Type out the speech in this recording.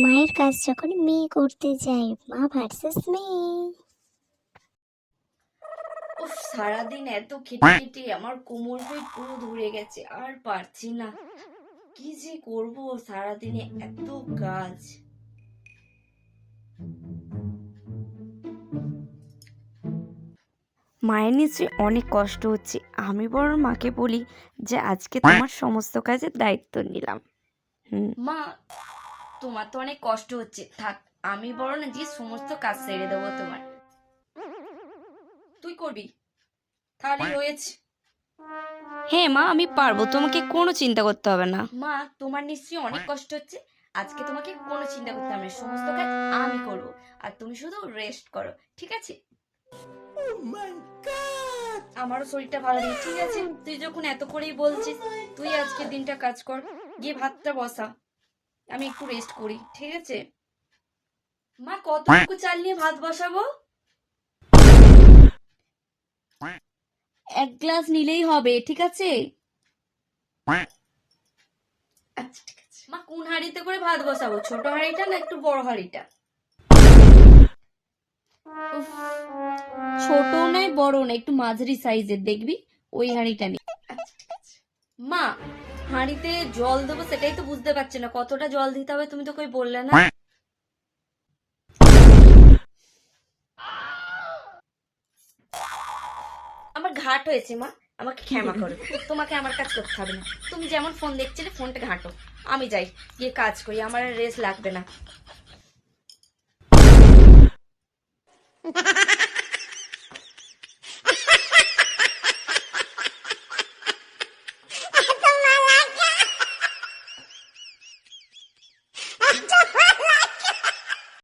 মায়ের কাজ যখন মেয়ে করতে যায়, মা ভার্সেস মেয়ে। উফ, সারাদিন এত খেটে খেটে আমার কোমর পুরো ধরে গেছে, আর পারছি না। কি যে করব, সারাদিনে এত কাজ। মায়ের নিশ্চয়ই অনেক কষ্ট হচ্ছে। আমি বরং মাকে বলি যে আজকে তোমার সমস্ত কাজের দায়িত্ব নিলাম। মা, তোমার তো অনেক কষ্ট হচ্ছে, থাক আমি বরং যে সমস্ত কাজ ছেড়ে দেবো তোমার। তুই করবি, তাহলেই হয়েছে। হ্যাঁ মা, আমি পারবো, তোমাকে কোনো চিন্তা করতে হবে না। মা, তোমার নিশ্চয়ই অনেক কষ্ট হচ্ছে, আজকে তোমাকে কোনো চিন্তা করতে হবে না, সমস্ত কাজ আমি করব, আর তুমি শুধু রেস্ট করো, ঠিক আছে? আমারও শরীরটা ভালো নেই, ঠিক আছে? তুই যখন এত করেই বলছিস, তুই আজকে দিনটা কাজ কর, গিয়ে ভাতটা বসা, আমি একটু রেস্ট করি, ঠিক আছে? মা, কতটুকু চাল নিয়ে ভাত বসাবো? 1 গ্লাস নিলেই হবে, ঠিক আছে? আচ্ছা ঠিক আছে। মা, কোন হাঁড়িতে করে ভাত বসাবো, ছোট হাঁড়িটা না একটু বড় হাঁড়িটা? উফ, ছোট নয় বড় নয়, একটু মাঝারি সাইজের দেখবি, ওই হাঁড়িটা নে। আচ্ছা ঠিক আছে। মা, হাঁড়িতে জল দেবো সেটাই তো বুঝতে পারছি না, কতটা জল দিতে হবে তুমি তো কই বললে না। আমার ঘাট হয়েছে মা, আমাকে ক্ষমা করো, তোমাকে আমার কাজ করতে হবে না। তুমি যেমন ফোন দেখছিলে ফোনটা ঘাঁটো, আমি যাই গিয়ে কাজ করি, আমার রেস্ট লাগবে না।